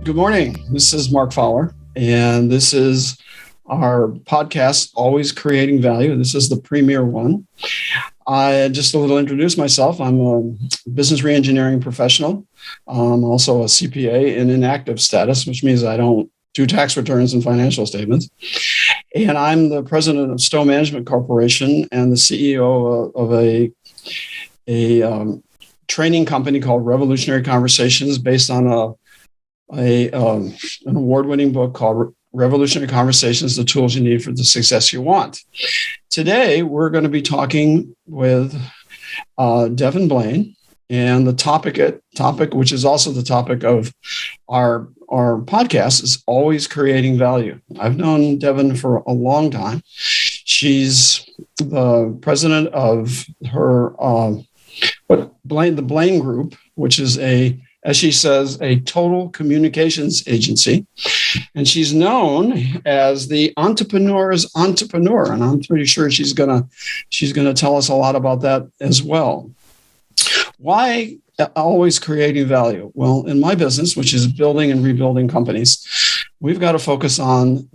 Good morning. This is Mark Fowler, and this is our podcast, Always Creating Value. This is the premier one. I just a little introduce myself. I'm a business reengineering professional. I'm also a CPA in inactive status, which means I don't do tax returns and financial statements. And I'm the president of Stowe Management Corporation and the CEO of a training company called Revolutionary Conversations, based on an award-winning book called Revolutionary Conversations: The Tools You Need for the Success You Want. Today, we're going to be talking with Devon Blaine, and the topic, which is also the topic of our podcast, is always creating value. I've known Devon for a long time. She's the president of her the Blaine Group, which is as she says, a total communications agency. And she's known as the entrepreneur's entrepreneur. And I'm pretty sure she's gonna tell us a lot about that as well. Why always creating value? Well, in my business, which is building and rebuilding companies, we've got to focus on,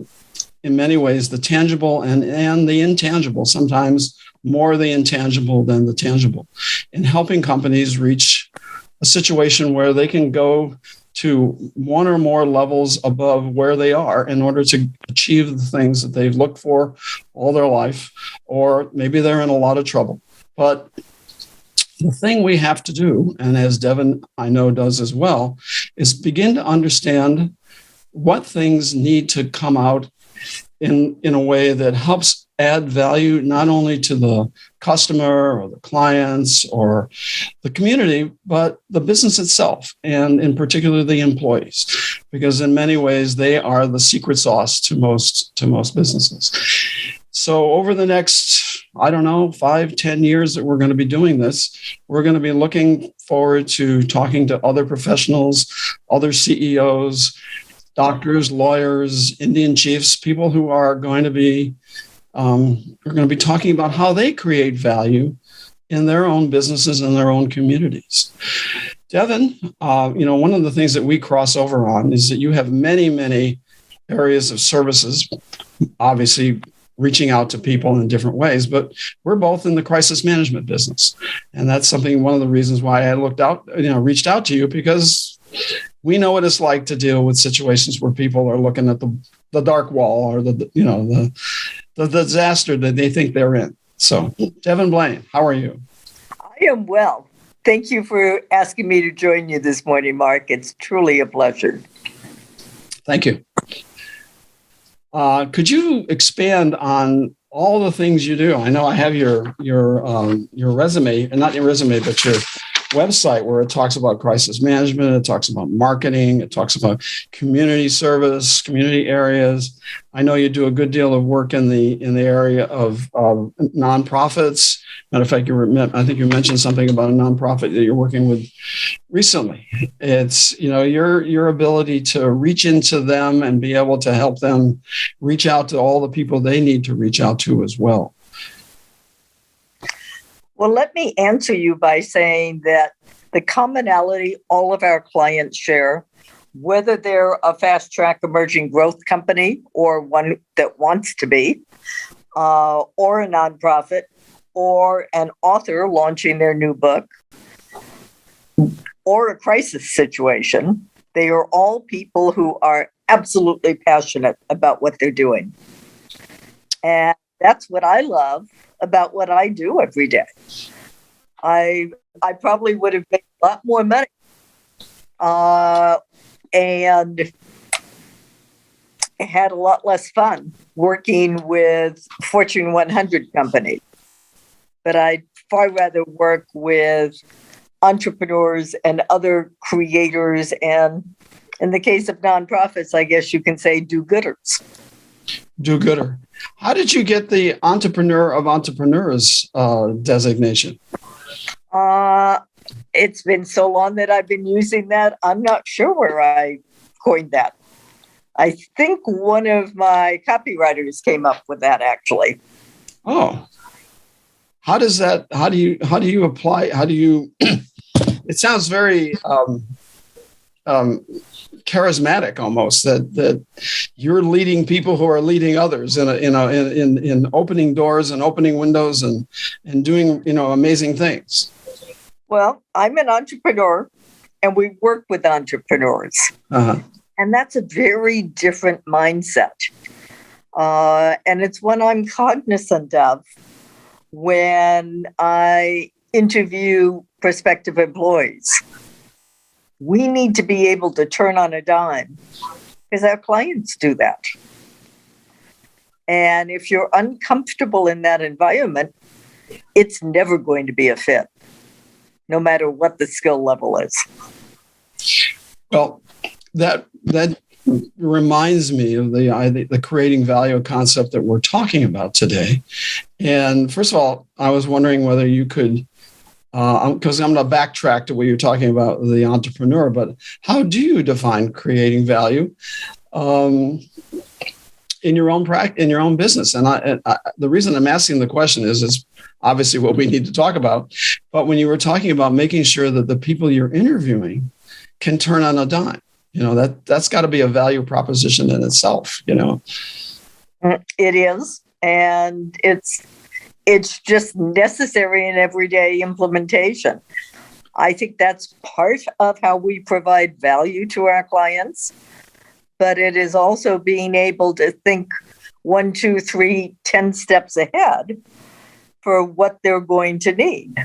in many ways, the tangible and the intangible, sometimes more the intangible than the tangible, in helping companies reach a situation where they can go to one or more levels above where they are in order to achieve the things that they've looked for all their life, or maybe they're in a lot of trouble. But the thing we have to do, and as Devon I know does as well, is begin to understand what things need to come out in a way that helps add value not only to the customer or the clients or the community, but the business itself, and in particular the employees, because in many ways they are the secret sauce to most businesses. So over the next, 5-10 years that we're going to be doing this, we're going to be looking forward to talking to other professionals, other CEOs, doctors, lawyers, Indian chiefs, people who are going to be talking about how they create value in their own businesses and their own communities. Devon, one of the things that we cross over on is that you have many, many areas of services, obviously reaching out to people in different ways, but we're both in the crisis management business. And that's one of the reasons why I reached out to you, because we know what it's like to deal with situations where people are looking at the dark wall or the disaster that they think they're in. So, Devon Blaine, how are you? I am well. Thank you for asking me to join you this morning, Mark. It's truly a pleasure. Thank you. Could you expand on all the things you do? I know I have your resume, and not your resume, but your website, where it talks about crisis management, it talks about marketing, it talks about community service, community areas. I know you do a good deal of work in the area of nonprofits. Matter of fact, I think you mentioned something about a nonprofit that you're working with recently. It's your ability to reach into them and be able to help them reach out to all the people they need to reach out to as well. Well, let me answer you by saying that the commonality all of our clients share, whether they're a fast-track emerging growth company or one that wants to be, or a nonprofit, or an author launching their new book, or a crisis situation, they are all people who are absolutely passionate about what they're doing. And that's what I love about what I do every day. I probably would have made a lot more money and had a lot less fun working with Fortune 100 companies. But I'd far rather work with entrepreneurs and other creators, and in the case of nonprofits, I guess you can say do-gooders. Do-gooder. How did you get the Entrepreneur of Entrepreneurs designation? It's been so long that I've been using that. I'm not sure where I coined that. I think one of my copywriters came up with that, actually. Oh, how do you apply? It sounds very charismatic almost, that you're leading people who are leading others in opening doors and opening windows and doing, amazing things. Well, I'm an entrepreneur and we work with entrepreneurs. Uh-huh. And that's a very different mindset. And it's one I'm cognizant of when I interview prospective employees. We need to be able to turn on a dime because our clients do that. And if you're uncomfortable in that environment, it's never going to be a fit, no matter what the skill level is. Well, that reminds me of the creating value concept that we're talking about today. And first of all, I was wondering whether you could, because I'm going to backtrack to what you're talking about, the entrepreneur, but how do you define creating value in your own business? And the reason I'm asking the question is obviously what we need to talk about. But when you were talking about making sure that the people you're interviewing can turn on a dime, that's got to be a value proposition in itself. It is, and it's just necessary in everyday implementation. I think that's part of how we provide value to our clients, but it is also being able to think 1, 2, 3, 10 steps ahead for what they're going to need.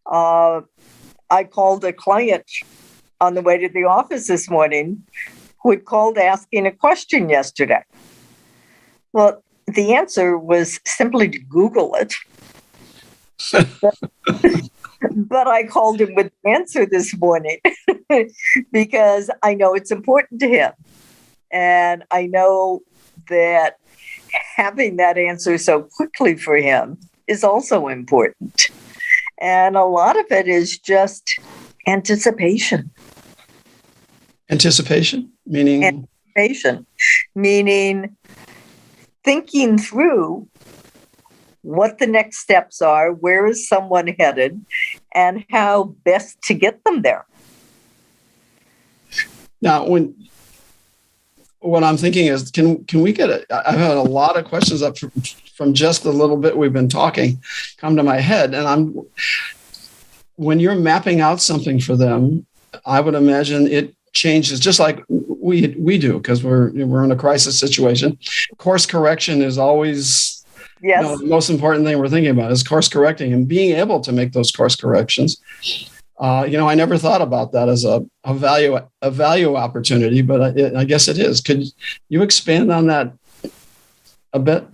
I called a client on the way to the office this morning who had called asking a question yesterday. Well, the answer was simply to Google it. But I called him with the answer this morning because I know it's important to him. And I know that having that answer so quickly for him is also important. And a lot of it is just anticipation. Anticipation? Meaning? Anticipation, meaning thinking through what the next steps are, where is someone headed, and how best to get them there. Now, what I'm thinking is, can we get I've had a lot of questions up from just the little bit we've been talking come to my head, and when you're mapping out something for them, I would imagine it changes just like we do, because we're in a crisis situation. Course correction is always the most important thing we're thinking about is course correcting and being able to make those course corrections. I never thought about that as a value opportunity, but I guess it is. Could you expand on that a bit?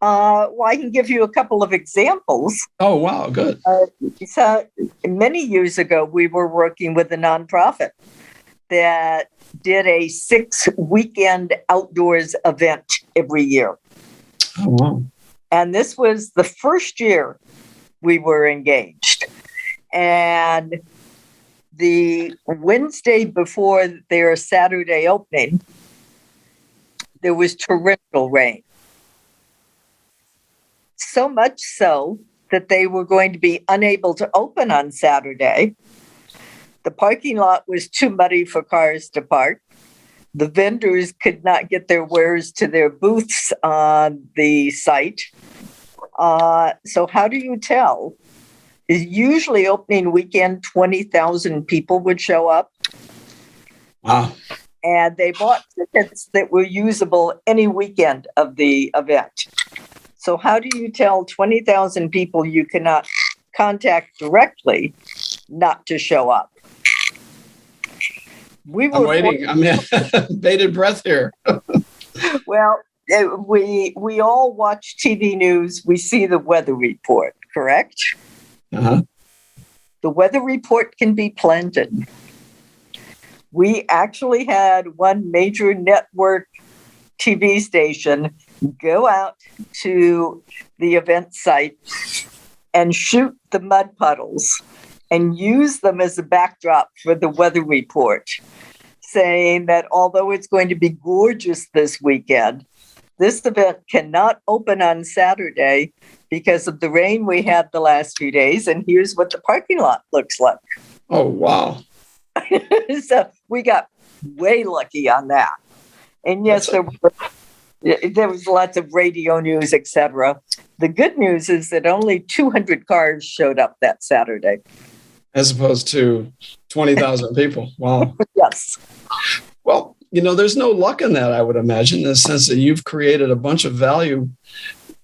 Well, I can give you a couple of examples. Oh, wow, good. So many years ago, we were working with a nonprofit that did a 6-weekend outdoors event every year. Oh, wow. And this was the first year we were engaged. And the Wednesday before their Saturday opening, there was torrential rain. So much so that they were going to be unable to open on Saturday. The parking lot was too muddy for cars to park. The vendors could not get their wares to their booths on the site. So how do you tell? Usually opening weekend, 20,000 people would show up. Wow. And they bought tickets that were usable any weekend of the event. So how do you tell 20,000 people you cannot contact directly not to show up? I'm waiting. I'm bated breath here. Well, we all watch TV news. We see the weather report, correct? Uh-huh. The weather report can be planted. We actually had one major network TV station go out to the event site and shoot the mud puddles and use them as a backdrop for the weather report, saying that although it's going to be gorgeous this weekend, this event cannot open on Saturday because of the rain we had the last few days, and here's what the parking lot looks like. Oh, wow. So we got way lucky on that. And yes, there was lots of radio news, etc. The good news is that only 200 cars showed up that Saturday. As opposed to 20,000 people. Wow. Yes. Well, there's no luck in that, I would imagine, in the sense that you've created a bunch of value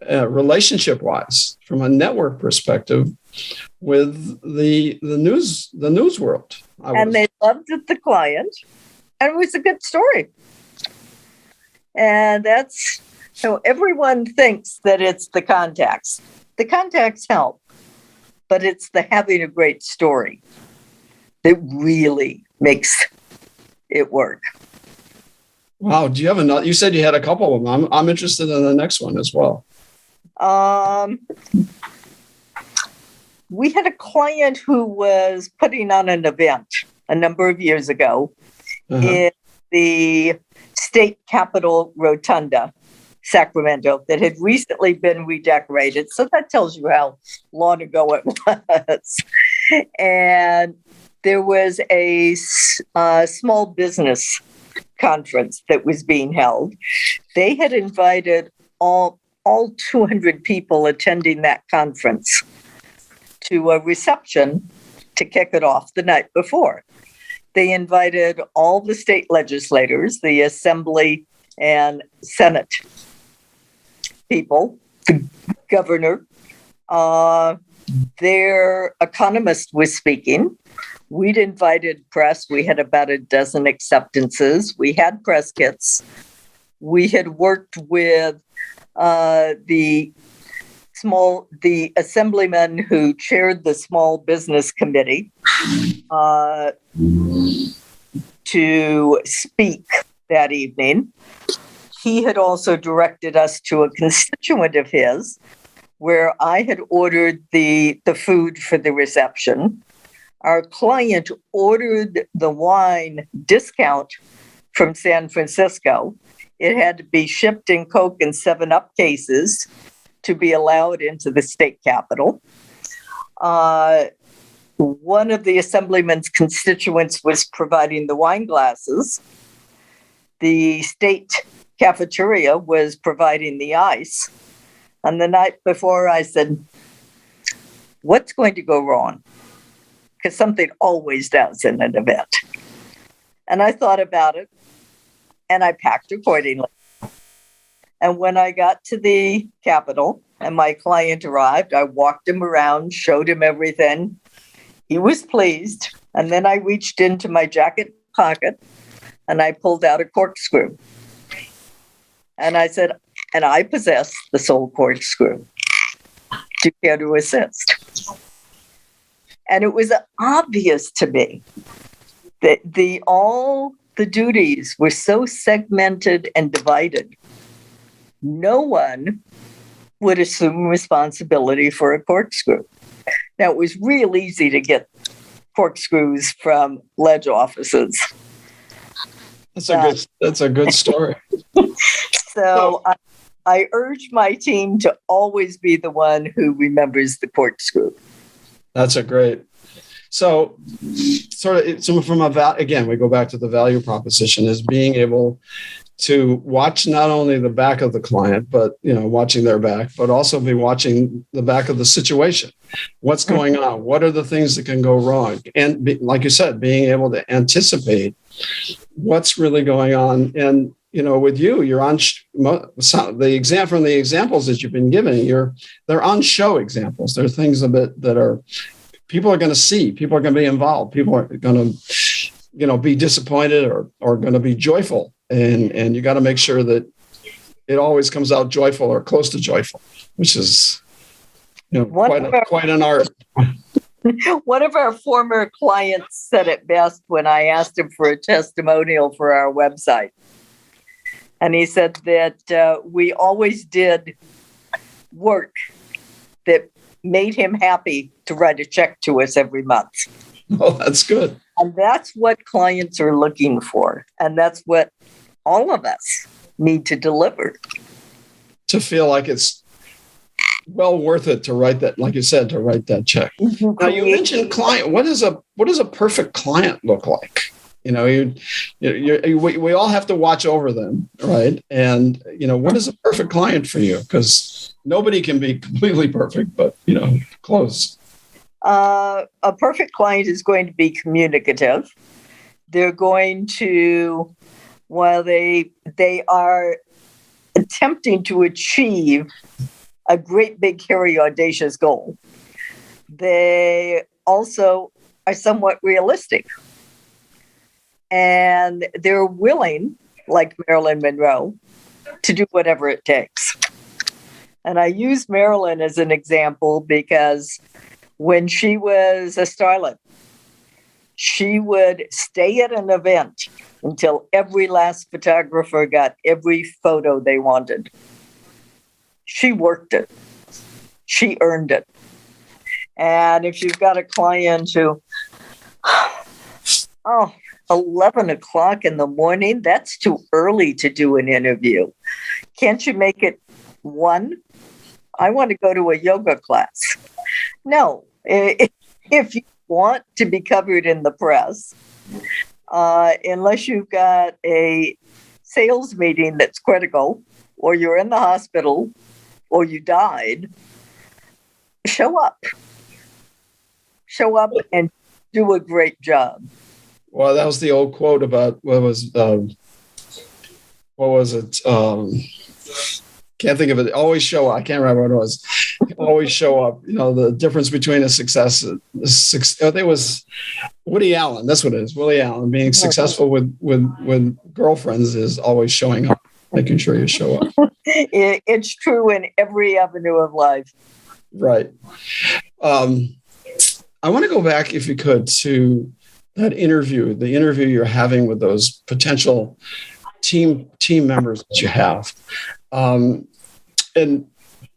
relationship-wise from a network perspective with the news world. And they loved it, the client, and it was a good story. And that's so everyone thinks that it's the contacts. The contacts help, but it's the having a great story that really makes it work. Wow. Do you have another? You said you had a couple of them. I'm interested in the next one as well. We had a client who was putting on an event a number of years ago in the state capitol rotunda, Sacramento, that had recently been redecorated. So that tells you how long ago it was. And there was a small business conference that was being held. They had invited all 200 people attending that conference to a reception to kick it off the night before. They invited all the state legislators, the Assembly and Senate people, the governor. Their economist was speaking. We'd invited press. We had about a dozen acceptances. We had press kits. We had worked with the assemblyman who chaired the small business committee to speak that evening. He had also directed us to a constituent of his where I had ordered the food for the reception. Our client ordered the wine discount from San Francisco. It had to be shipped in Coke and 7-Up cases to be allowed into the state capitol. One of the assemblyman's constituents was providing the wine glasses. The state cafeteria was providing the ice. And the night before, I said, what's going to go wrong? Because something always does in an event. And I thought about it, and I packed accordingly. And when I got to the Capitol and my client arrived, I walked him around, showed him everything. He was pleased. And then I reached into my jacket pocket and I pulled out a corkscrew. And I said, and I possess the sole corkscrew. Do you care to assist? And it was obvious to me that all the duties were so segmented and divided. No one would assume responsibility for a corkscrew. Now, it was real easy to get corkscrews from ledge offices. That's a good story. So I urge my team to always be the one who remembers the corkscrew. That's a great. So from again, we go back to the value proposition is being able to watch not only the back of the client, but watching their back, but also be watching the back of the situation. What's going on? What are the things that can go wrong? And like you said, being able to anticipate what's really going on. And with you're on the examples that you've been given. They're on show examples. They're things that are people are going to see. People are going to be involved. People are going to be disappointed or going to be joyful. And you got to make sure that it always comes out joyful or close to joyful, which is quite an art. One of our former clients said it best when I asked him for a testimonial for our website. And he said that we always did work that made him happy to write a check to us every month. Oh, that's good. And that's what clients are looking for. And that's what all of us need to deliver. To feel like it's, well worth it to write that, like you said, to write that check. Now you mentioned client. What does a perfect client look like? We all have to watch over them, right? And what is a perfect client for you? Because nobody can be completely perfect, but close. A perfect client is going to be communicative. They're going to, while they are attempting to achieve a great, big, hairy, audacious goal, they also are somewhat realistic. And they're willing, like Marilyn Monroe, to do whatever it takes. And I use Marilyn as an example because when she was a starlet, she would stay at an event until every last photographer got every photo they wanted. She worked it. She earned it. And if you've got a client who, 11 o'clock in the morning, that's too early to do an interview. Can't you make it 1? I want to go to a yoga class. No, if you want to be covered in the press, unless you've got a sales meeting that's critical, or you're in the hospital, or you died, show up. Show up and do a great job. Well, that was the old quote about what was it? Can't think of it. Always show up. I can't remember what it was. Always show up. The difference between a success. I think it was Woody Allen. That's what it is. Woody Allen. Being successful with girlfriends is always showing up, making sure you show up. It's true in every avenue of life. Right. I want to go back, if you could, to that interview, the interview you're having with those potential team members that you have, and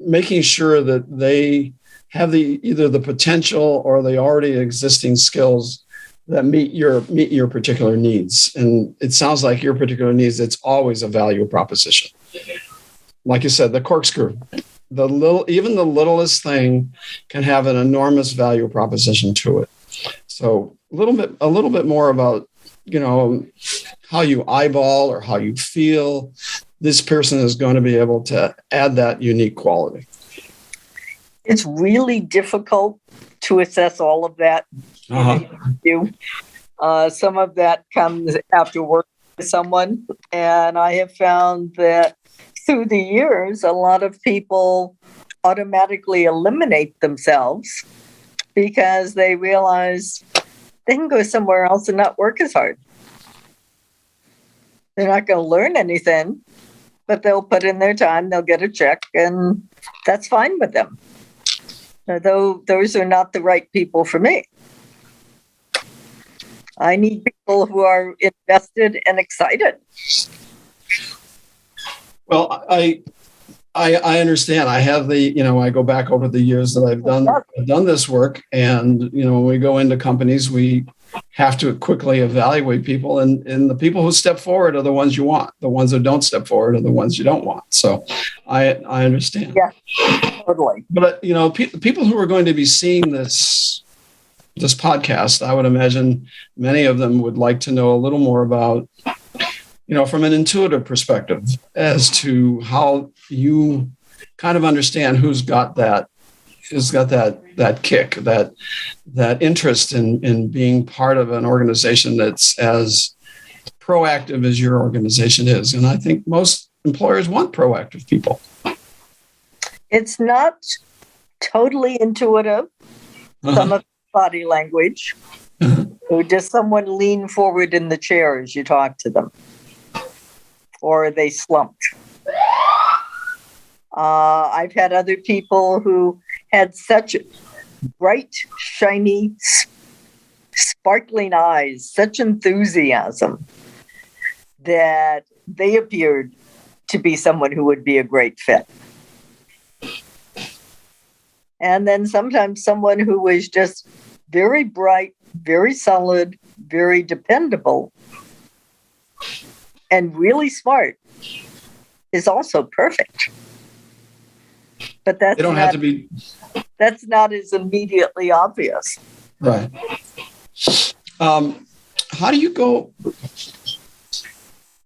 making sure that they have either the potential or the already existing skills that meet your particular needs. And it sounds like your particular needs, it's always a value proposition. Like you said, the corkscrew, even the littlest thing can have an enormous value proposition to it. So a little bit more about, how you eyeball or how you feel this person is going to be able to add that unique quality. It's really difficult to assess all of that. Some of that comes after working with someone. And I have found that through the years, a lot of people automatically eliminate themselves because they realize they can go somewhere else and not work as hard. They're not going to learn anything, but they'll put in their time, they'll get a check, and that's fine with them. Although those are not the right people for me. I need people who are invested and excited. Well, I understand. I have I go back over the years that I've done this work, and when we go into companies, we have to quickly evaluate people, and the people who step forward are the ones you want. The ones that don't step forward are the ones you don't want. So I understand. Yeah, totally. But people who are going to be seeing this podcast, I would imagine many of them would like to know a little more about, from an intuitive perspective, as to how you kind of understand who's got that kick, that interest in being part of an organization that's as proactive as your organization is. And I think most employers want proactive people. It's not totally intuitive. Some of body language. Or does someone lean forward in the chair as you talk to them? Or are they slumped? I've had other people who had such bright, shiny, sparkling eyes, such enthusiasm, that they appeared to be someone who would be a great fit. And then sometimes someone who was just very bright, very solid, very dependable, and really smart is also perfect. But They don't have to be. that's not as immediately obvious. Right. How do you go?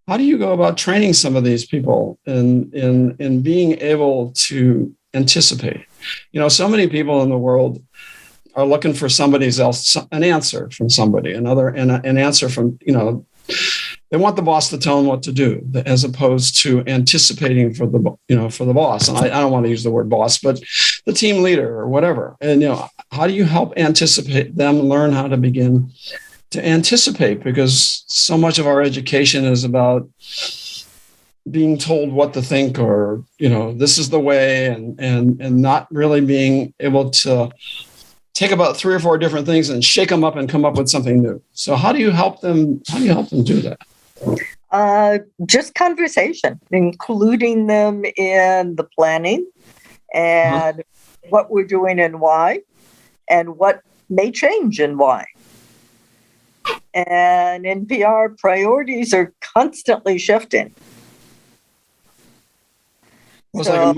How do you go about training some of these people in being able to anticipate? So many people in the world are looking for somebody's else, an answer from somebody, an answer from, they want the boss to tell them what to do, as opposed to anticipating for the boss. And I don't want to use the word boss, but the team leader or whatever. And, how do you help anticipate them learn how to begin to anticipate? Because so much of our education is about being told what to think, or, this is the way, and not really being able to take about 3 or 4 different things and shake them up and come up with something new. So how do you help them do that? Just conversation, including them in the planning and what we're doing and why, and what may change and why. And in PR, priorities are constantly shifting. Well,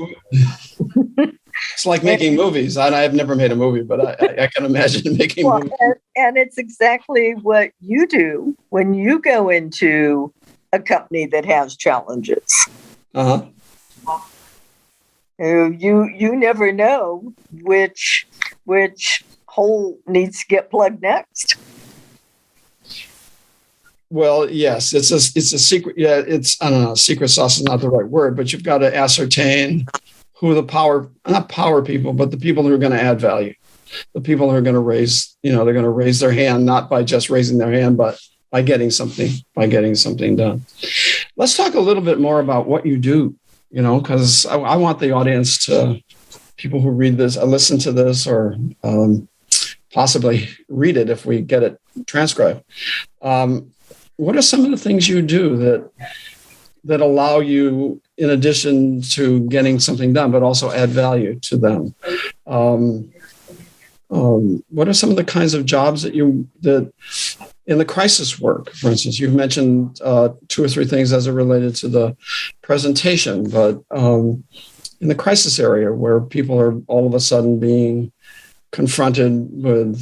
it's like making movies. I've never made a movie, but I can imagine making movies. And it's exactly what you do when you go into a company that has challenges. Uh-huh. You never know which hole needs to get plugged next. Well, yes, it's a secret. Yeah, I don't know. Secret sauce is not the right word, but you've got to ascertain who not power people, but the people who are going to add value, the people who are going to raise, they're going to raise their hand, not by just raising their hand, but by getting something done. Let's talk a little bit more about what you do, because I want the audience people who read this, listen to this, or possibly read it if we get it transcribed. What are some of the things you do that allow you, in addition to getting something done, but also add value to them? What are some of the kinds of jobs that in the crisis work, for instance? You've mentioned 2 or 3 things as it related to the presentation, but in the crisis area, where people are all of a sudden being confronted with,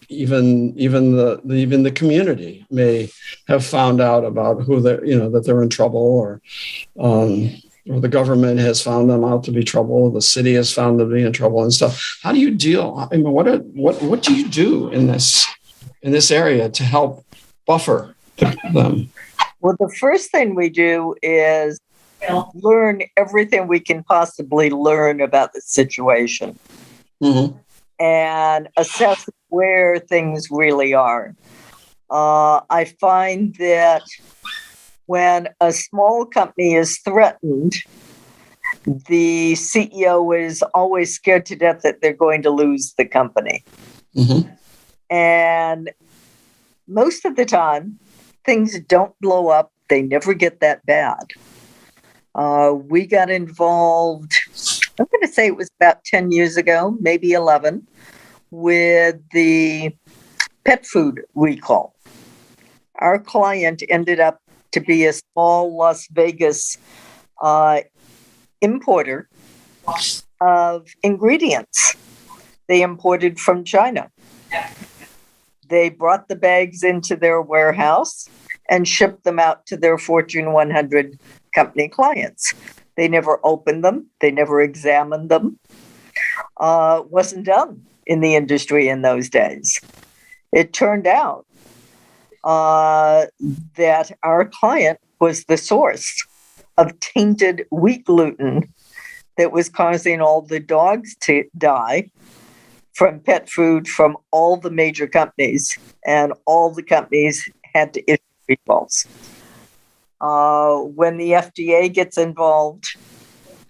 even the community may have found out about who that they're in trouble, or the government has found them out to be trouble, the city has found them to be in trouble and stuff. How do you deal? I mean, what do you do in this area to help buffer them? Well, the first thing we do is learn everything we can possibly learn about the situation. Mm-hmm. And assess where things really are. I find that when a small company is threatened, the CEO is always scared to death that they're going to lose the company. Mm-hmm. And most of the time, things don't blow up. They never get that bad. We got involved, I'm going to say it was about 10 years ago, maybe 11, with the pet food recall. Our client ended up to be a small Las Vegas importer of ingredients. They imported from China. They brought the bags into their warehouse and shipped them out to their Fortune 100 company clients. They never opened them. They never examined them. Wasn't done in the industry in those days. It turned out that our client was the source of tainted wheat gluten that was causing all the dogs to die from pet food from all the major companies, and all the companies had to issue recalls. When the FDA gets involved,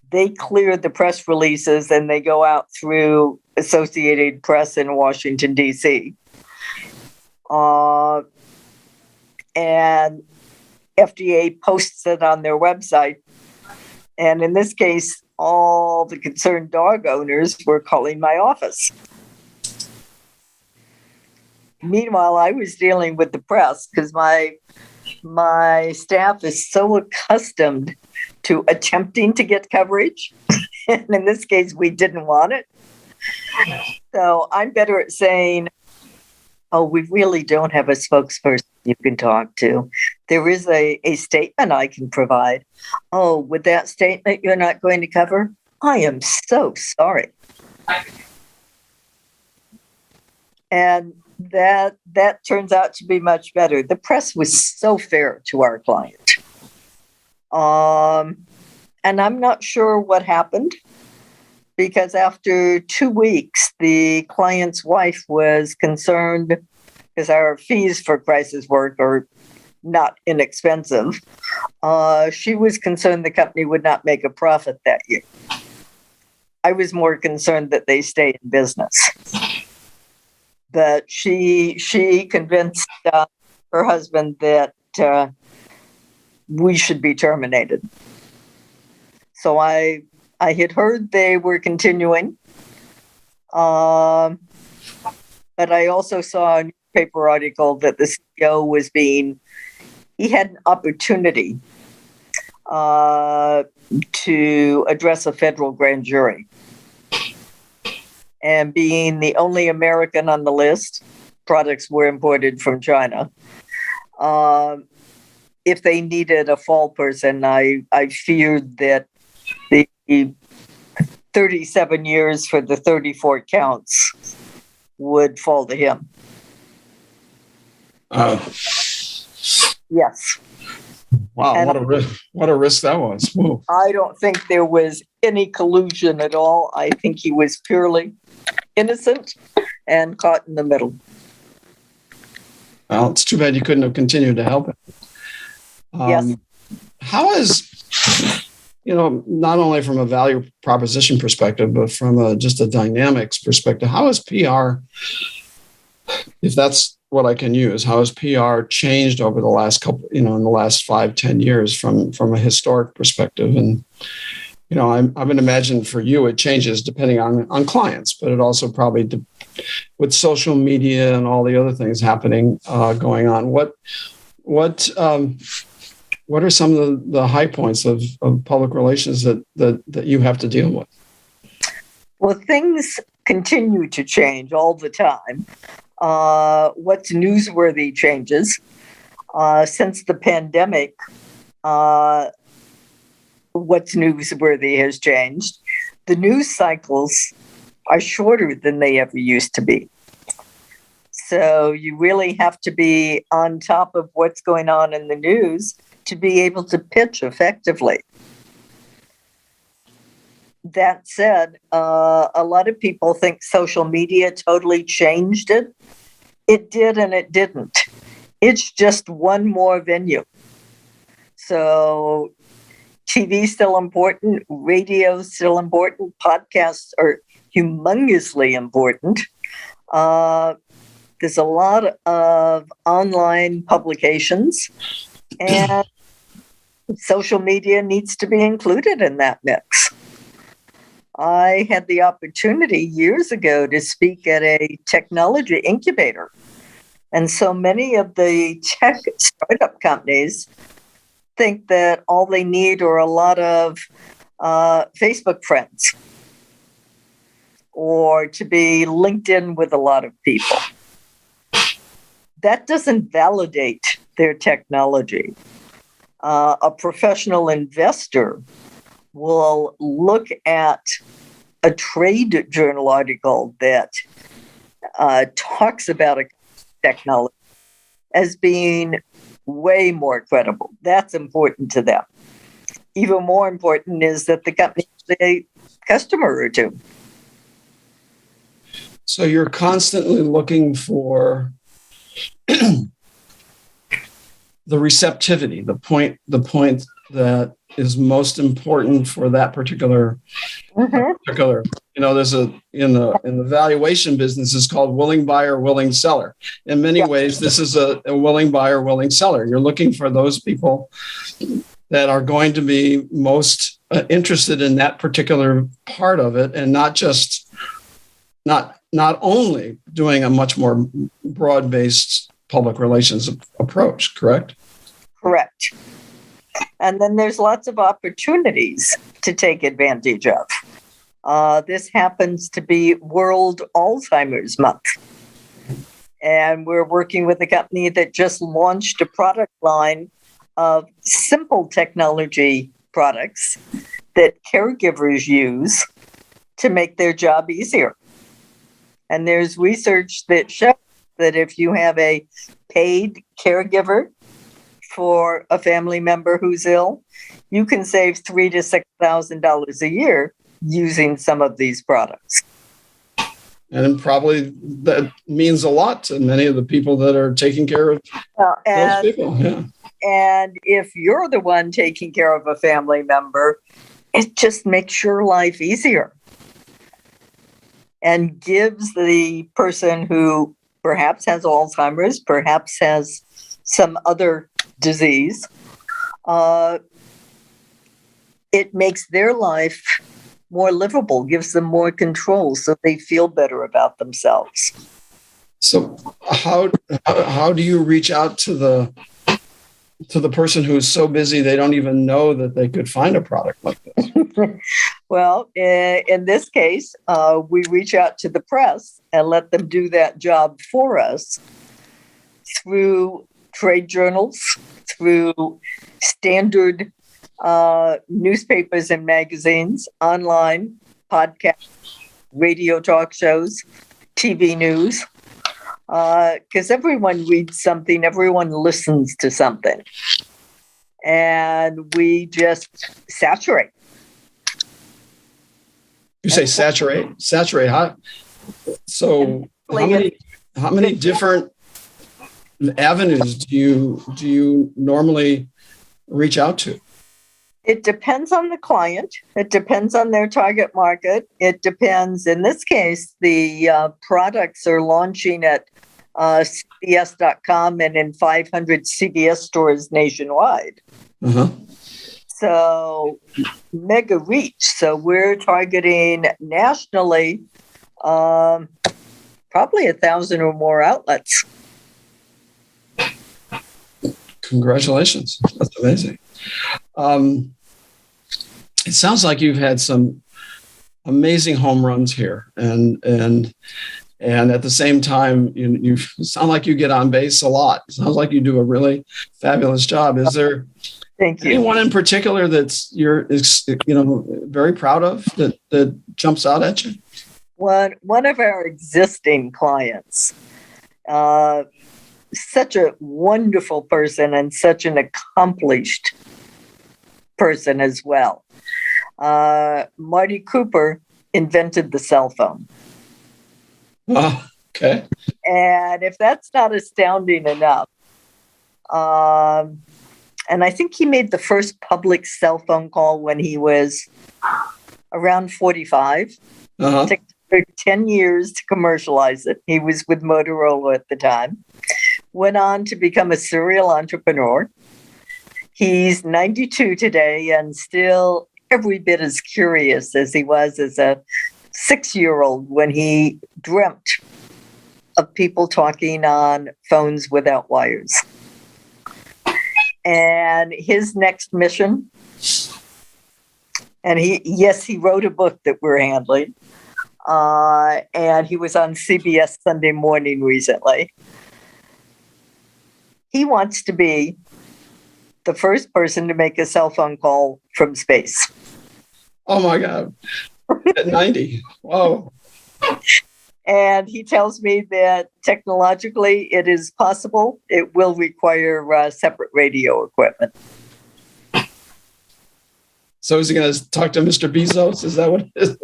they clear the press releases and they go out through Associated Press in Washington, D.C. And FDA posts it on their website. And in this case, all the concerned dog owners were calling my office. Meanwhile, I was dealing with the press because my staff is so accustomed to attempting to get coverage And in this case, we didn't want it. So I'm better at saying, oh, we really don't have a spokesperson you can talk to. There is a statement I can provide. Oh, with that statement you're not going to cover? I am so sorry. And that turns out to be much better. The press was so fair to our client. And I'm not sure what happened, because after 2 weeks, the client's wife was concerned, because our fees for crisis work are not inexpensive. She was concerned the company would not make a profit that year. I was more concerned that they stay in business. But she convinced her husband that we should be terminated. So I had heard they were continuing, but I also saw a newspaper article that the CEO he had an opportunity to address a federal grand jury. And being the only American on the list, products were imported from China. If they needed a fall person, I feared that the 37 years for the 34 counts would fall to him. Yes. Wow, and what a risk that was. Whoa. I don't think there was any collusion at all. I think he was purely innocent and caught in the middle. Well, it's too bad you couldn't have continued to help him. Yes. How is, not only from a value proposition perspective, but from just a dynamics perspective, how is PR, if that's what I can use, how has PR changed over the last couple, in the last 5-10 years from a historic perspective? And, I'm going to imagine for you, it changes depending on clients, but it also probably with social media and all the other things happening, going on. What are some of the high points of public relations that you have to deal with? Well, things continue to change all the time. What's newsworthy changes. Since the pandemic, what's newsworthy has changed. The news cycles are shorter than they ever used to be. So you really have to be on top of what's going on in the news to be able to pitch effectively. That said, a lot of people think social media totally changed it. It did and it didn't. It's just one more venue. So TV is still important, radio is still important, podcasts are humongously important. There's a lot of online publications, and social media needs to be included in that mix. I had the opportunity years ago to speak at a technology incubator. And so many of the tech startup companies think that all they need are a lot of Facebook friends or to be linked in with a lot of people. That doesn't validate their technology. A professional investor will look at a trade journal article that talks about a technology as being way more credible. That's important to them. Even more important is that the company is a customer or two. So you're constantly looking for the receptivity, the point that is most important for that particular. There's in the valuation business is called willing buyer, willing seller. In many ways, this is a willing buyer, willing seller. You're looking for those people that are going to be most interested in that particular part of it, and not only doing a much more broad-based public relations approach. Correct? Correct. And then there's lots of opportunities to take advantage of. This happens to be World Alzheimer's Month. And we're working with a company that just launched a product line of simple technology products that caregivers use to make their job easier. And there's research that shows that if you have a paid caregiver for a family member who's ill, you can save $3,000 to $6,000 a year using some of these products. And probably that means a lot to many of the people that are taking care of those people. Yeah. And if you're the one taking care of a family member, it just makes your life easier and gives the person who perhaps has Alzheimer's, perhaps has some other disease, it makes their life more livable, gives them more control so they feel better about themselves. So how do you reach out to the person who's so busy they don't even know that they could find a product like this? Well, in this case, we reach out to the press and let them do that job for us through trade journals, through standard newspapers and magazines, online, podcasts, radio talk shows, TV news. Because everyone reads something, everyone listens to something. And we just saturate. You say saturate? Saturate. So how many different avenues do you normally reach out to? It depends on the client. It depends on their target market. It depends. In this case, the products are launching at CVS.com and in 500 CVS stores nationwide. Uh-huh. So mega reach. So we're targeting nationally probably 1,000 or more outlets. Congratulations. That's amazing. It sounds like you've had some amazing home runs here, and at the same time, you sound like you get on base a lot. It sounds like you do a really fabulous job. Is there anyone in particular that's you're very proud of that jumps out at you? One of our existing clients, such a wonderful person and such an accomplished person as well. Marty Cooper invented the cell phone. Oh, okay. And if that's not astounding enough, and I think he made the first public cell phone call when he was around 45. Uh-huh. It took 10 years to commercialize it. He was with Motorola at the time. Went on to become a serial entrepreneur. He's 92 today and still every bit as curious as he was as a 6-year-old when he dreamt of people talking on phones without wires. And his next mission, and he wrote a book that we're handling, and he was on CBS Sunday Morning recently. He wants to be the first person to make a cell phone call from space. Oh my God. At 90. Whoa. And he tells me that technologically it is possible. It will require separate radio equipment. So is he going to talk to Mr. Bezos? Is that what it is?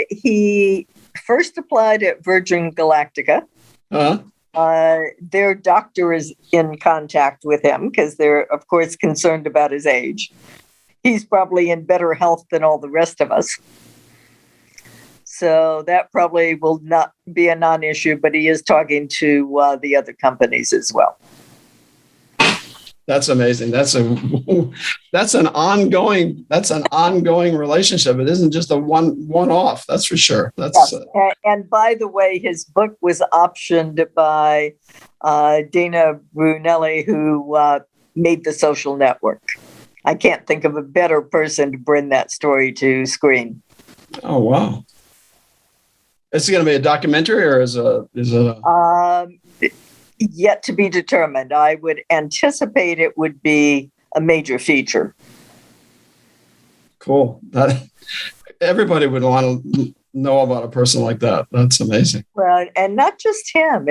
He first applied at Virgin Galactica. Uh-huh. Their doctor is in contact with him because they're, of course, concerned about his age. He's probably in better health than all the rest of us. So that probably will not be a non-issue, but he is talking to the other companies as well. That's amazing. That's an ongoing relationship. It isn't just a one-off. That's for sure. That's and by the way, his book was optioned by Dana Brunelli, who made the social network. I can't think of a better person to bring that story to screen. Oh, wow. Is it going to be a documentary or is it yet to be determined. I would anticipate it would be a major feature. Cool. Everybody would want to know about a person like that. That's amazing. Well, and not just him.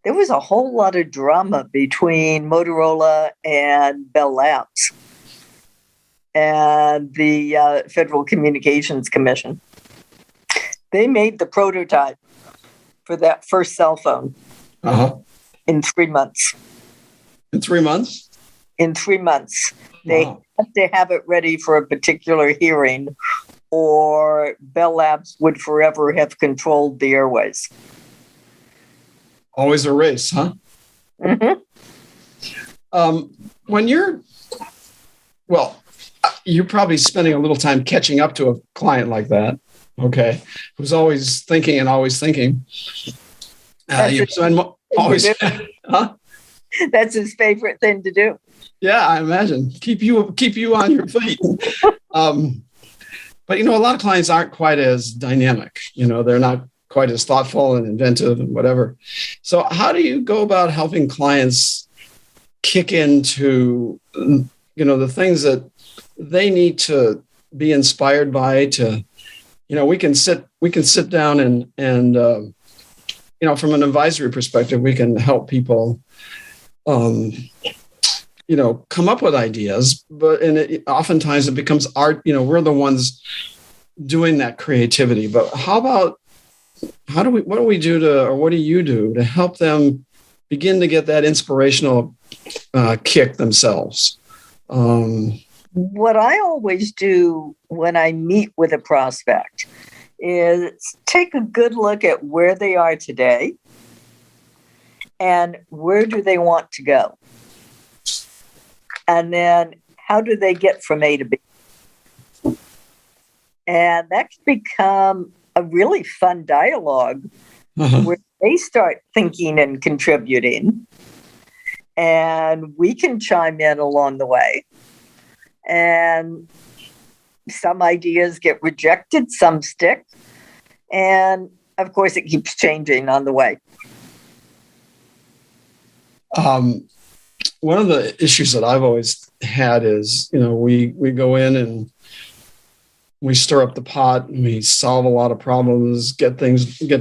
There was a whole lot of drama between Motorola and Bell Labs and the Federal Communications Commission. They made the prototype for that first cell phone in 3 months. In 3 months? In 3 months. They had to have it ready for a particular hearing, or Bell Labs would forever have controlled the airways. Always a race, huh? Mm-hmm. When you're probably spending a little time catching up to a client like that, okay, who's always thinking and always thinking. You spend always, huh? That's his favorite thing to do. Yeah, I imagine. Keep you on your feet. But a lot of clients aren't quite as dynamic. They're not quite as thoughtful and inventive and whatever. So how do you go about helping clients kick into, the things that they need to be inspired by to, we can sit down and from an advisory perspective, we can help people, come up with ideas, but oftentimes it becomes art. We're the ones doing that creativity. But what do you do to help them begin to get that inspirational kick themselves? What I always do when I meet with a prospect is take a good look at where they are today and where do they want to go. And then how do they get from A to B? And that can become a really fun dialogue where they start thinking and contributing. And we can chime in along the way. And some ideas get rejected, some stick. And of course, it keeps changing on the way. One of the issues that I've always had is, we go in and we stir up the pot and we solve a lot of problems, get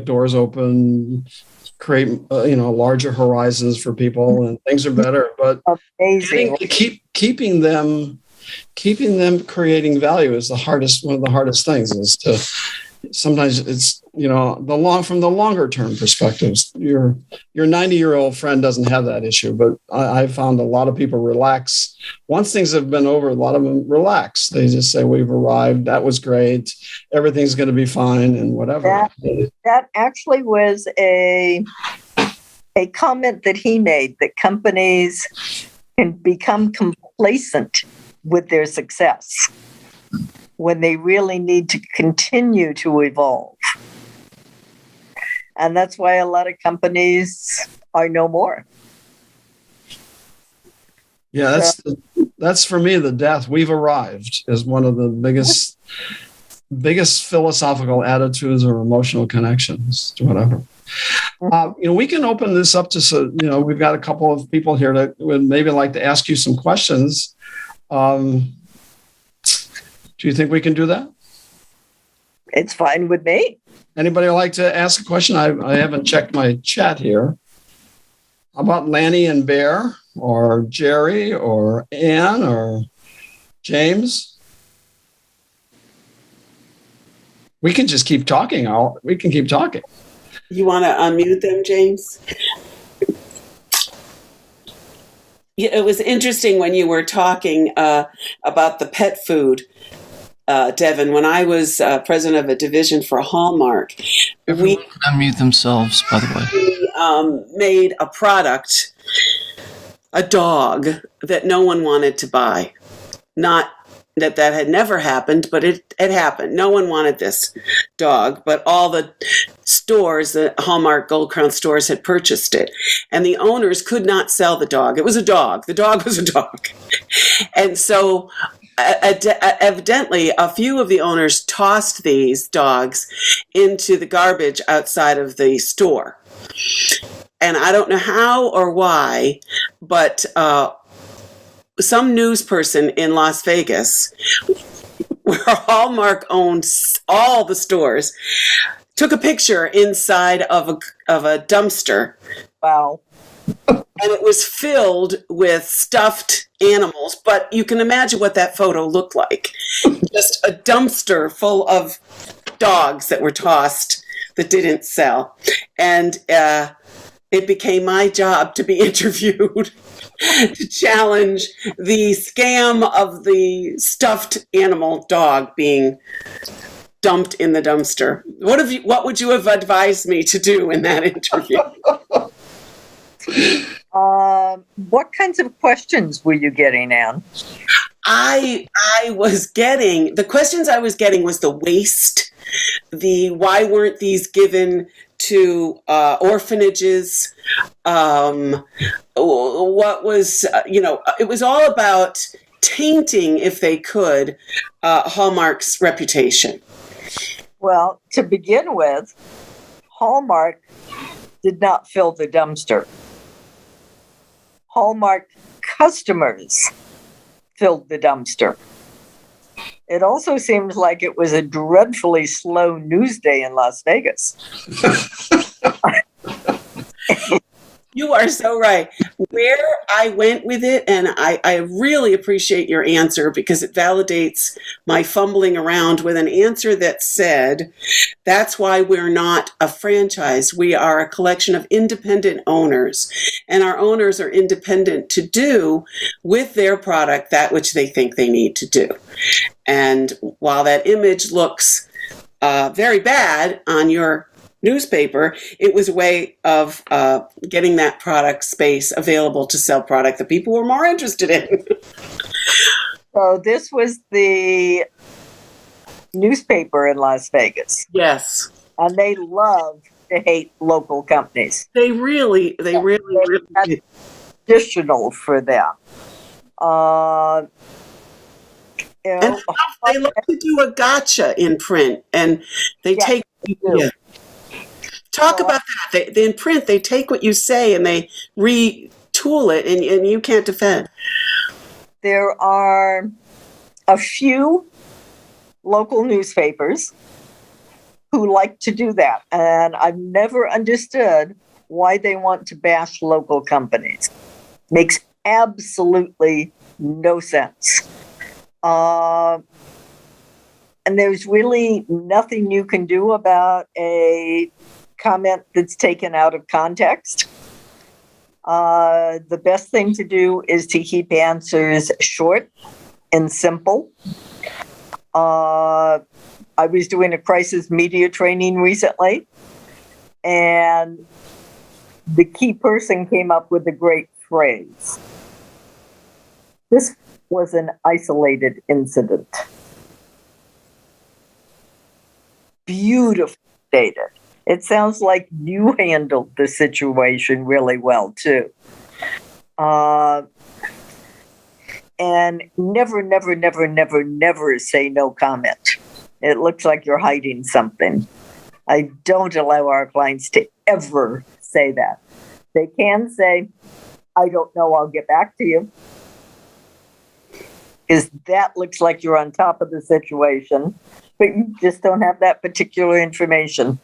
doors open, create, larger horizons for people, and things are better. But keeping them creating value is one of the hardest things. Is to sometimes it's from the longer term perspectives. Your 90-year-old friend doesn't have that issue, but I found a lot of people relax once things have been over. A lot of them relax. They just say, "We've arrived. That was great. Everything's going to be fine," and whatever. That actually was a comment that he made, that companies can become complacent with their success when they really need to continue to evolve. And that's why a lot of companies are no more. Yeah, that's for me the death. We've arrived is one of the biggest philosophical attitudes or emotional connections to whatever. We can open this up to, we've got a couple of people here that would maybe like to ask you some questions. Do you think we can do that? It's fine with me. Anybody like to ask a question? I haven't checked my chat here. How about Lanny and Bear, or Jerry, or Ann, or James? We can just keep talking. We can keep talking. You want to unmute them, James? Yeah, it was interesting when you were talking about the pet food, Devon. When I was president of a division for Hallmark, Everyone can unmute themselves, by the way. We made a product, a dog that no one wanted to buy. Not that had never happened, but it had happened. No one wanted this dog, but all the stores, the Hallmark Gold Crown stores, had purchased it. And the owners could not sell the dog. It was a dog. The dog was a dog. And so evidently, a few of the owners tossed these dogs into the garbage outside of the store. And I don't know how or why, but some news person in Las Vegas, where Hallmark owns all the stores, took a picture inside of a dumpster. Wow. And it was filled with stuffed animals, but you can imagine what that photo looked like. Just a dumpster full of dogs that were tossed that didn't sell. And it became my job to be interviewed to challenge the scam of the stuffed animal dog being dumped in the dumpster. What would you have advised me to do in that interview? What kinds of questions were you getting, Anne? I was getting, the questions I was getting was the waste, the why weren't these given to orphanages, what was, it was all about tainting, if they could, Hallmark's reputation. Well, to begin with, Hallmark did not fill the dumpster. Hallmark customers filled the dumpster. It also seems like it was a dreadfully slow news day in Las Vegas. You are so right. Where I went with it, and I really appreciate your answer because it validates my fumbling around with an answer that said, that's why we're not a franchise. We are a collection of independent owners, and our owners are independent to do with their product that which they think they need to do. And while that image looks very bad on your newspaper, it was a way of getting that product space available to sell product that people were more interested in. So this was the newspaper in Las Vegas. Yes. And they love to hate local companies. They really That's additional for them. And they love to do a gotcha in print, and they take. Yeah. Talk about that. In print, they take what you say and they retool it, and you can't defend. There are a few local newspapers who like to do that, and I've never understood why they want to bash local companies. Makes absolutely no sense. And there's really nothing you can do about a comment that's taken out of context. The best thing to do is to keep answers short and simple. I was doing a crisis media training recently, and the key person came up with a great phrase. This was an isolated incident. Beautifully stated. It sounds like you handled the situation really well, too. And never say no comment. It looks like you're hiding something. I don't allow our clients to ever say that. They can say, I don't know, I'll get back to you. Because that looks like you're on top of the situation, but you just don't have that particular information.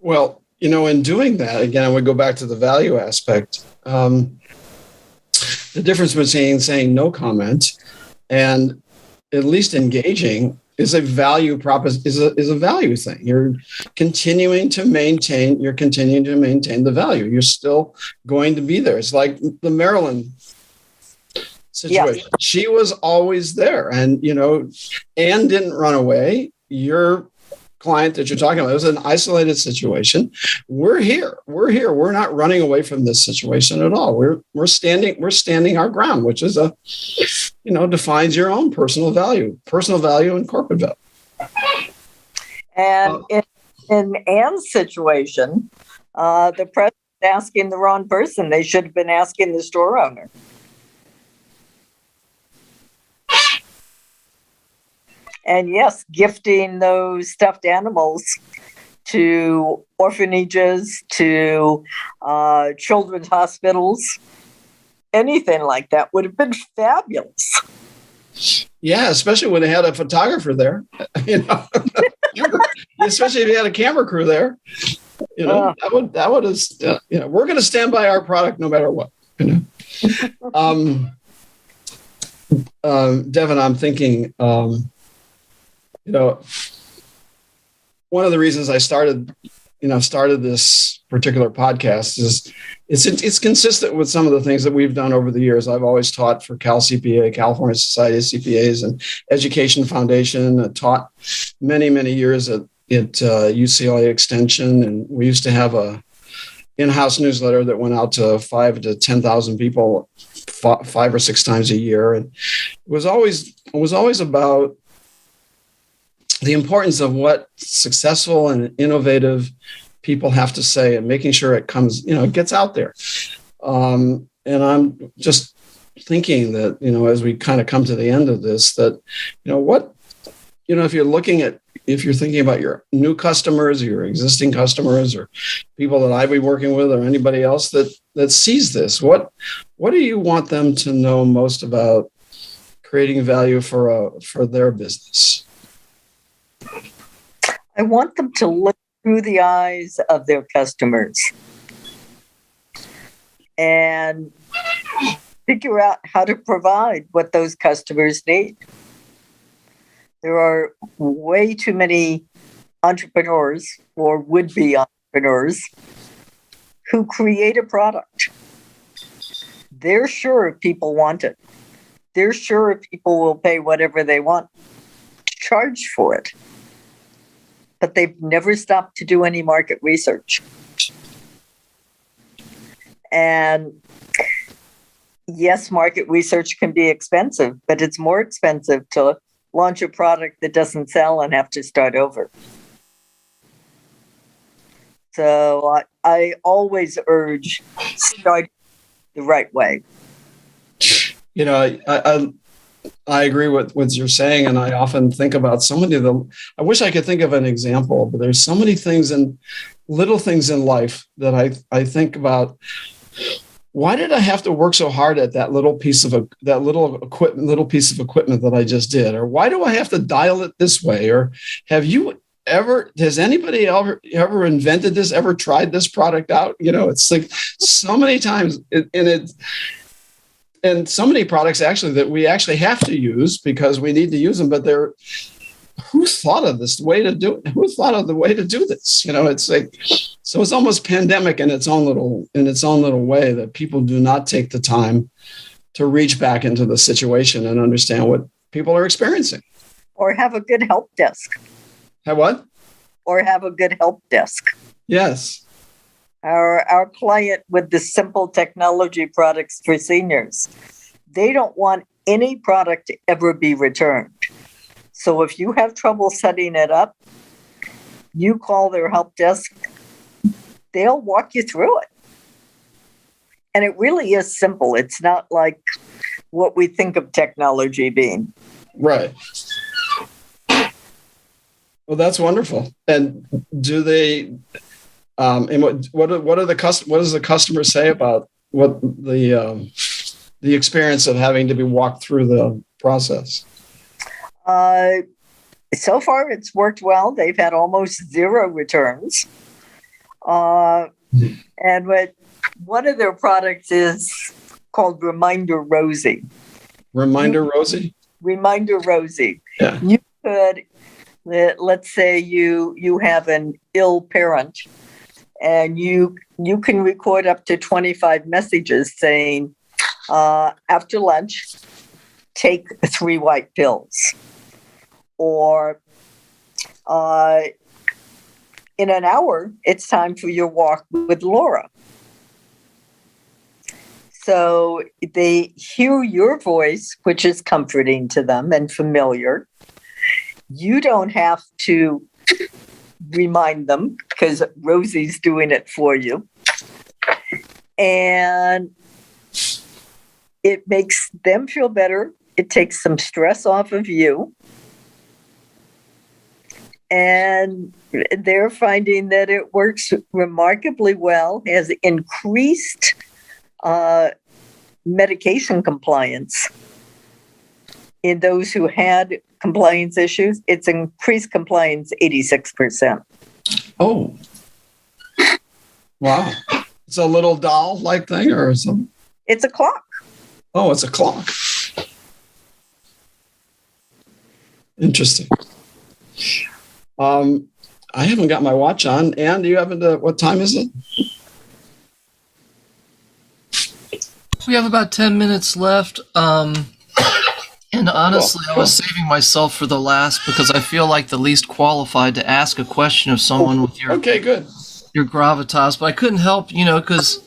Well, in doing that, again, I would go back to the value aspect. The difference between saying no comment and at least engaging is a value is a value thing. You're continuing to maintain the value. You're still going to be there. It's like the Maryland situation. Yes. She was always there, and Anne didn't run away. You're client that you're talking about. It was an isolated situation. We're here. We're not running away from this situation at all. We're standing our ground, which is defines your own personal value and corporate value. And in Ann's situation, the president asking the wrong person. They should have been asking the store owner. And yes, gifting those stuffed animals to orphanages, to children's hospitals, anything like that would have been fabulous. Yeah, especially when they had a photographer there, especially if you had a camera crew there, that would have, we're going to stand by our product no matter what, Devon, I'm thinking, one of the reasons I started this particular podcast is it's consistent with some of the things that we've done over the years. I've always taught for Cal CPA, California Society of CPAs, and Education Foundation. I taught many, many years at UCLA Extension, and we used to have a in-house newsletter that went out to 5,000 to 10,000 people 5 or 6 times a year, and it was always about the importance of what successful and innovative people have to say and making sure it comes, it gets out there. And I'm just thinking that, as we kind of come to the end of this, that, if you're thinking about your new customers, your existing customers, or people that I've been working with, or anybody else that sees this, what do you want them to know most about creating value for their business? I want them to look through the eyes of their customers and figure out how to provide what those customers need. There are way too many entrepreneurs or would-be entrepreneurs who create a product. They're sure people want it. They're sure people will pay whatever they want to charge for it. But they've never stopped to do any market research. And yes, market research can be expensive, but it's more expensive to launch a product that doesn't sell and have to start over. So I always urge start the right way. I agree with what you're saying, and I often think about I wish I could think of an example, but there's so many little things in life that I think about. Why did I have to work so hard at that little piece of equipment that I just did? Or why do I have to dial it this way? Or has anybody ever invented this, ever tried this product out? It's like so many times, and so many products actually that we actually have to use because we need to use them, but who thought of this way to do it? Who thought of the way to do this? It's like, so it's almost pandemic in its own little way, that people do not take the time to reach back into the situation and understand what people are experiencing. Or have a good help desk. Have what? Or have a good help desk. Yes. Our client with the simple technology products for seniors, they don't want any product to ever be returned. So if you have trouble setting it up, you call their help desk, they'll walk you through it. And it really is simple. It's not like what we think of technology being. Right. Well, that's wonderful. And do they... and what does the customer say about what the experience of having to be walked through the process? So far, it's worked well. They've had almost 0 returns. And one of their products is called Reminder Rosie. Reminder Rosie? Reminder Rosie. Yeah. You could, let's say you have an ill parent, and you can record up to 25 messages saying, after lunch, take 3 white pills. Or in an hour, it's time for your walk with Laura. So they hear your voice, which is comforting to them and familiar. You don't have to remind them because Rosie's doing it for you. And it makes them feel better. It takes some stress off of you. And they're finding that it works remarkably well, has increased medication compliance in those who had compliance issues. It's increased compliance 86%. Oh, wow. It's a little doll-like thing or something? It's a clock. Oh, it's a clock. Interesting. I haven't got my watch on. Ann, do you happen to, what time is it? We have about 10 minutes left. And honestly, Cool. I was saving myself for the last because I feel like the least qualified to ask a question of someone with your Okay, good. gravitas. But I couldn't help, because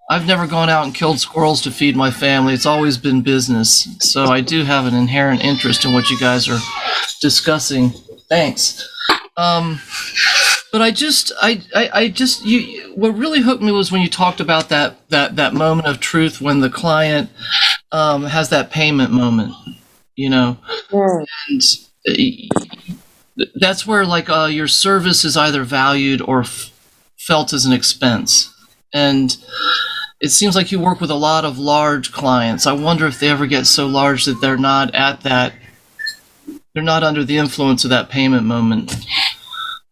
I've never gone out and killed squirrels to feed my family. It's always been business. So I do have an inherent interest in what you guys are discussing. Thanks. But what really hooked me was when you talked about that moment of truth when the client has that payment moment, and that's where your service is either valued or felt as an expense. And it seems like you work with a lot of large clients. I wonder if they ever get so large that they're not under the influence of that payment moment.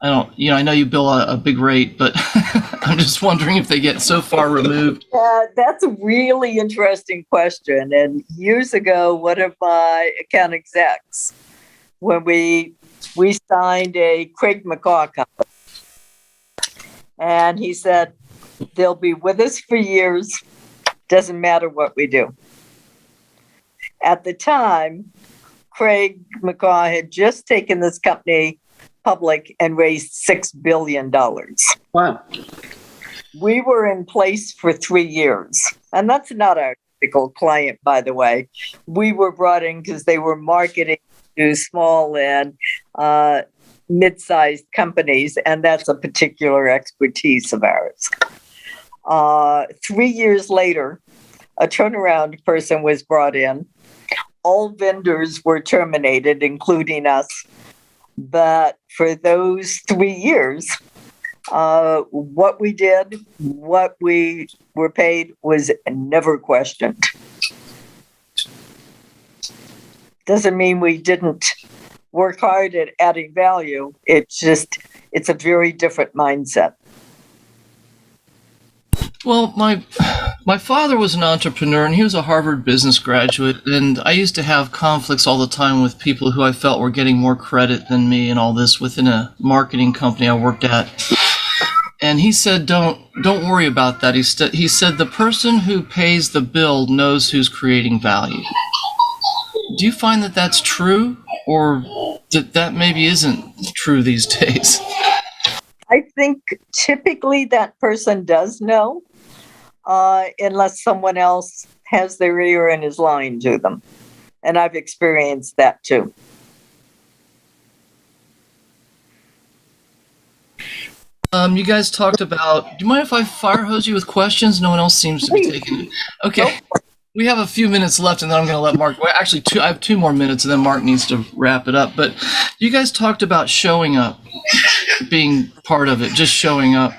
I know you bill a big rate, but I'm just wondering if they get so far removed. That's a really interesting question. And years ago, one of my account execs, when we signed a Craig McCaw company, and he said, they'll be with us for years, doesn't matter what we do. At the time, Craig McCaw had just taken this company public and raised $6 billion. Wow. We were in place for 3 years. And that's not our typical client, by the way. We were brought in because they were marketing to small and mid-sized companies, and that's a particular expertise of ours. 3 years later, a turnaround person was brought in. All vendors were terminated, including us. But for those 3 years, what we did, what we were paid was never questioned. Doesn't mean we didn't work hard at adding value. It's a very different mindset. Well, my father was an entrepreneur, and he was a Harvard business graduate, and I used to have conflicts all the time with people who I felt were getting more credit than me and all this within a marketing company I worked at. And he said, don't worry about that. He said, the person who pays the bill knows who's creating value. Do you find that that's true, or that maybe isn't true these days? I think typically that person does know, unless someone else has their ear and is lying to them. And I've experienced that too. You guys talked about, do you mind if I fire hose you with questions? No one else seems to be taking it. Okay. Nope. We have a few minutes left, and then I'm going to let Mark, well, actually, I have 2 more minutes, and then Mark needs to wrap it up. But you guys talked about showing up, being part of it, just showing up.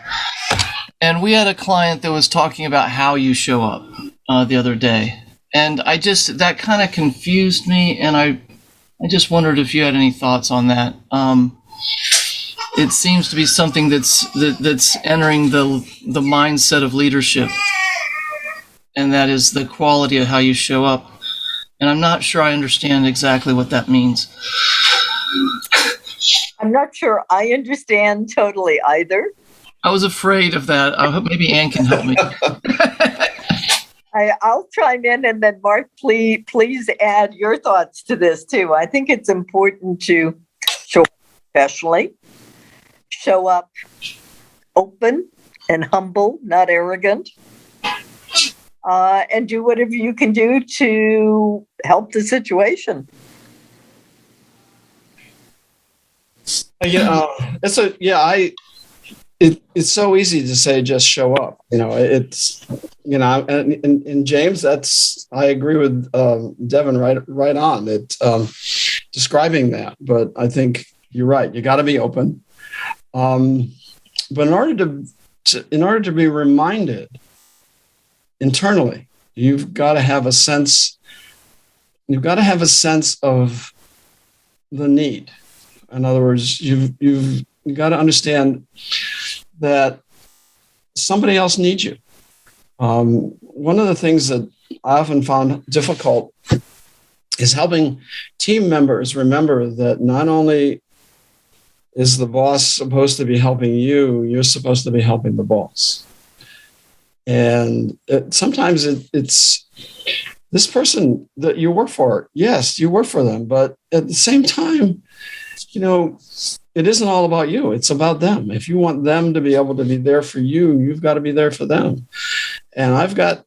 And we had a client that was talking about how you show up the other day. And that kind of confused me, and I just wondered if you had any thoughts on that. It seems to be something that's entering the mindset of leadership, and that is the quality of how you show up. And I'm not sure I understand exactly what that means. I'm not sure I understand totally either. I was afraid of that. I hope maybe Ann can help me. I'll chime in, and then Mark, please add your thoughts to this too. I think it's important to show up professionally, show up open and humble, not arrogant, and do whatever you can do to help the situation. It's so easy to say just show up. And James, I agree with Devon right on it, describing that. But I think you're right. You got to be open. But in order to be reminded internally, you've got to have a sense. You've got to have a sense of the need. In other words, you've got to understand that somebody else needs you. One of the things that I often found difficult is helping team members remember that not only is the boss supposed to be helping you, you're supposed to be helping the boss. And sometimes it's this person that you work for. Yes, you work for them, but at the same time, it isn't all about you. It's about them. If you want them to be able to be there for you, you've got to be there for them. And I've had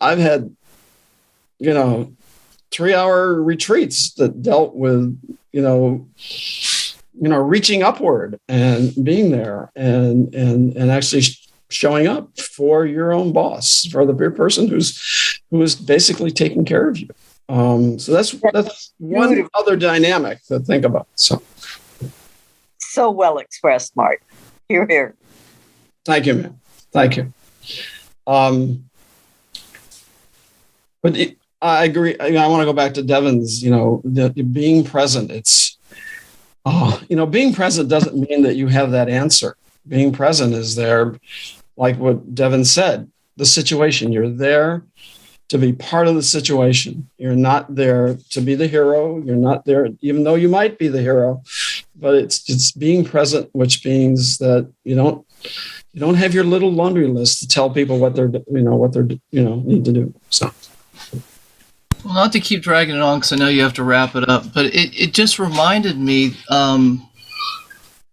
3-hour retreats that dealt with, reaching upward and being there and actually showing up for your own boss, for the person who is basically taking care of you. So that's one other dynamic to think about. So well expressed, Mark. Hear, hear. Thank you, man. Thank you. But I agree. I want to go back to Devon's, being present. It's, being present doesn't mean that you have that answer. Being present is there, like what Devon said, the situation. You're there to be part of the situation. You're not there to be the hero. You're not there, even though you might be the hero, but it's being present, which means that you don't have your little laundry list to tell people what they're need to do. So. Well, not to keep dragging it on, because I know you have to wrap it up, but it just reminded me,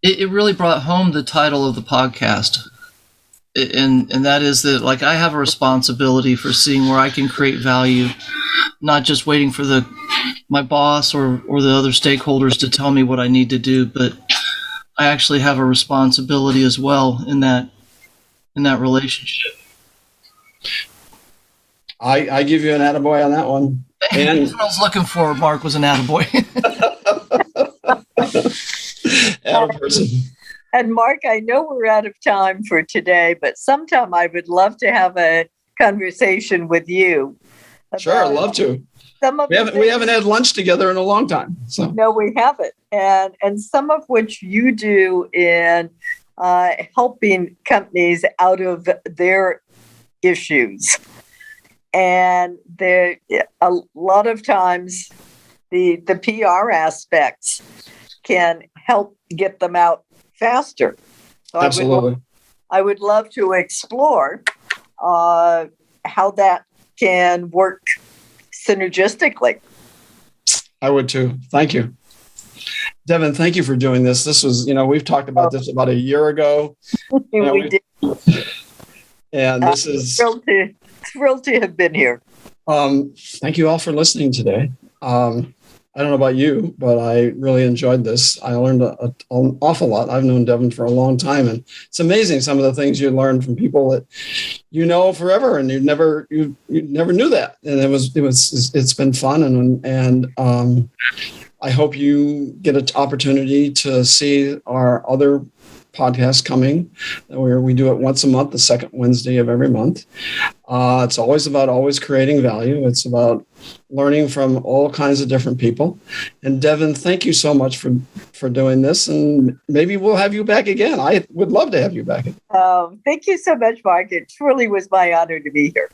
it really brought home the title of the podcast. And that is that, like, I have a responsibility for seeing where I can create value, not just waiting for my boss or the other stakeholders to tell me what I need to do, but I actually have a responsibility as well in that relationship. I give you an attaboy on that one. And that's what I was looking for, Mark, was an attaboy. Attaperson. And Mark, I know we're out of time for today, but sometime I would love to have a conversation with you. Sure, I'd love to. We haven't had lunch together in a long time. So. No, we haven't. And some of which you do in helping companies out of their issues. And there, a lot of times the PR aspects can help get them out faster. So absolutely. I would love to explore how that can work synergistically. I would too. Thank you. Devon, thank you for doing this. This was, we've talked about this about a year ago. We did. And this is thrilled to have been here. Thank you all for listening today. I don't know about you, but I really enjoyed this. I learned an awful lot. I've known Devon for a long time, and it's amazing some of the things you learn from people that you know forever, and you never knew that. And it's been fun, and I hope you get an opportunity to see our other podcast coming, where we do it once a month, the second Wednesday of every month. It's always about creating value. It's about learning from all kinds of different people. And Devon, thank you so much for doing this. And maybe we'll have you back again. I would love to have you back again. Thank you so much, Mark. It truly was my honor to be here.